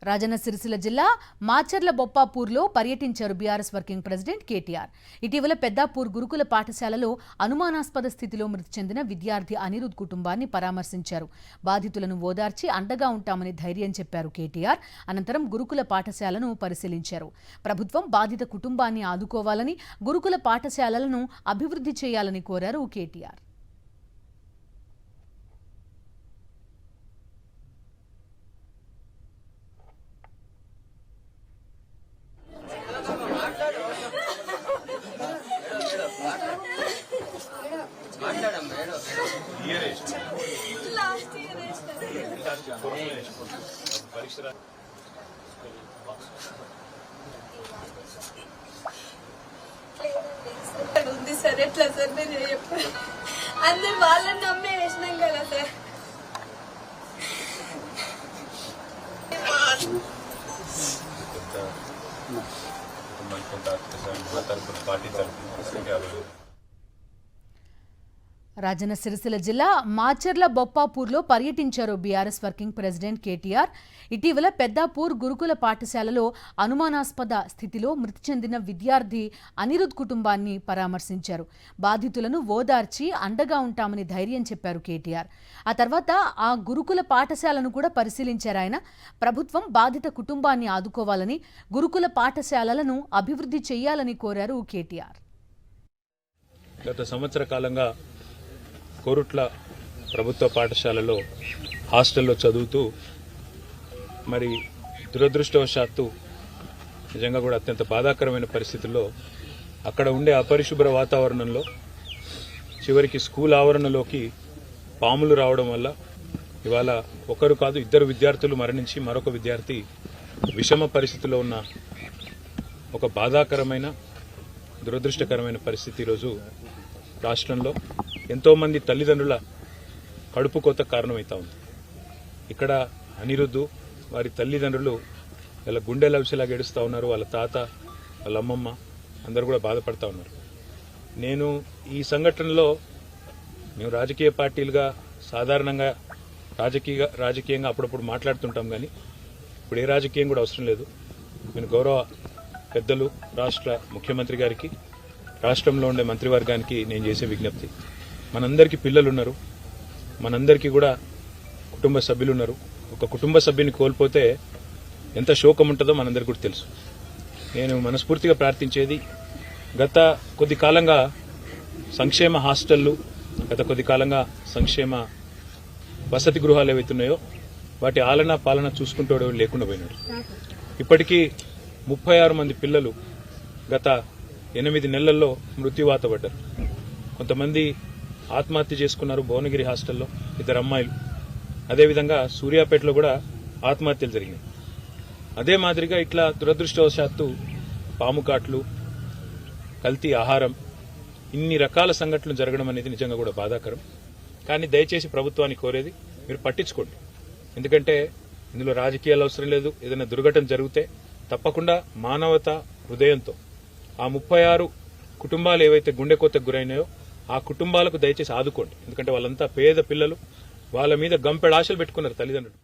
రాజన్న సిరిసిల్ల జిల్లా మాచర్ల బొప్పాపూర్లో పర్యటించారు BRS working president KTR. ఇటీవల పెద్దాపూర్ గురుకుల పాఠశాలలో అనుమానాస్పద స్థితిలో మృతి చెందిన విద్యార్థి అనిరుద్ కుటుంబాన్ని పరామర్శించారు. బాధితులను ఓదార్చి అండగా ఉంటామని ధైర్యం చెప్పారు కేటీఆర్. అనంతరం గురుకుల పాఠశాలను పరిశీలించారు. ప్రభుత్వం బాధిత కుటుంబాన్ని ఆదుకోవాలని, గురుకుల పాఠశాలలను అభివృద్ధి చేయాలని కోరారు కేటీఆర్. ఉంది సార్, ఎట్లా సార్ మీరు చెప్పారు? అందరు వాళ్ళని నమ్మే వేసినాం కదా సార్. రాజన్న సిరిసిల్ల జిల్లా మాచర్ల బొప్పాపూర్లో పర్యటించారు బీఆర్ఎస్ వర్కింగ్ ప్రెసిడెంట్ కేటీఆర్. ఇటీవల పెద్దాపూర్ గురుకుల పాఠశాలలో అనుమానాస్పద స్థితిలో మృతి చెందిన విద్యార్థి అనిరుద్ కుటుంబాన్ని పరామర్శించారు. బాధితులను ఓదార్చి అండగా ఉంటామని ధైర్యం చెప్పారు కేటీఆర్. ఆ తర్వాత ఆ గురుకుల పాఠశాలను కూడా పరిశీలించారు ఆయన. ప్రభుత్వం బాధిత కుటుంబాన్ని ఆదుకోవాలని, గురుకుల పాఠశాలలను అభివృద్ధి చేయాలని కోరారు కేటీఆర్. గత సంవత్సర కాలంగా కోరుట్ల ప్రభుత్వ పాఠశాలలో హాస్టల్లో చదువుతూ మరి దురదృష్టవశాత్తు నిజంగా కూడా అత్యంత బాధాకరమైన పరిస్థితుల్లో అక్కడ ఉండే అపరిశుభ్ర వాతావరణంలో చివరికి స్కూల్ ఆవరణలోకి పాములు రావడం వల్ల ఇవాళ ఒకరు కాదు ఇద్దరు విద్యార్థులు మరణించి మరొక విద్యార్థి విషమ పరిస్థితిలో ఉన్న ఒక బాధాకరమైన దురదృష్టకరమైన పరిస్థితి ఈరోజు రాష్ట్రంలో ఎంతోమంది తల్లిదండ్రుల కడుపు కోత కారణమవుతా ఉంది. ఇక్కడ అనిరుద్ధు వారి తల్లిదండ్రులు వాళ్ళ గుండె లవిసలా గెడుస్తూ ఉన్నారు. వాళ్ళ తాత, వాళ్ళ అమ్మమ్మ అందరూ కూడా బాధపడతా ఉన్నారు. నేను ఈ సంఘటనలో మేము రాజకీయ పార్టీలుగా సాధారణంగా రాజకీయంగా అప్పుడప్పుడు మాట్లాడుతుంటాం, కానీ ఇప్పుడు ఏ రాజకీయం కూడా అవసరం లేదు. నేను గౌరవ పెద్దలు రాష్ట్ర ముఖ్యమంత్రి గారికి, రాష్ట్రంలో ఉండే మంత్రివర్గానికి నేను చేసే విజ్ఞప్తి, మనందరికీ పిల్లలు ఉన్నారు, మనందరికీ కూడా కుటుంబ సభ్యులు ఉన్నారు. ఒక కుటుంబ సభ్యుని కోల్పోతే ఎంత శోకం ఉంటుందో మనందరికీ కూడా తెలుసు. నేను మనస్ఫూర్తిగా ప్రార్థించేది, గత కొద్ది కాలంగా సంక్షేమ హాస్టళ్లు, గత కొద్ది కాలంగా సంక్షేమ వసతి గృహాలు ఏవైతున్నాయో వాటి ఆలన పాలన చూసుకుంటూ లేకుండా పోయినాడు. ఇప్పటికీ 36 మంది పిల్లలు గత 8 నెలల్లో మృత్యువాత పడ్డారు. కొంతమంది ఆత్మహత్య చేసుకున్నారు భువనగిరి హాస్టల్లో, 2 అమ్మాయిలు. అదేవిధంగా సూర్యాపేటలో కూడా ఆత్మహత్యలు జరిగినాయి. అదే మాదిరిగా ఇట్లా దురదృష్టవశాత్తు పాము కాట్లు, కల్తీ ఆహారం, ఇన్ని రకాల సంఘటనలు జరగడం అనేది నిజంగా కూడా బాధాకరం. కానీ దయచేసి ప్రభుత్వాన్ని కోరేది, మీరు పట్టించుకోండి. ఎందుకంటే ఇందులో రాజకీయాలు అవసరం లేదు. ఏదైనా దుర్ఘటన జరిగితే తప్పకుండా మానవత హృదయంతో ఆ 36 కుటుంబాలు ఏవైతే గుండె కోతకు గురైనాయో ఆ కుటుంబాలకు దయచేసి ఆదుకోండి. ఎందుకంటే వాళ్ళంతా పేద పిల్లలు, వాళ్ళ మీద గంపెడ ఆశలు పెట్టుకున్నారు తల్లిదండ్రులు.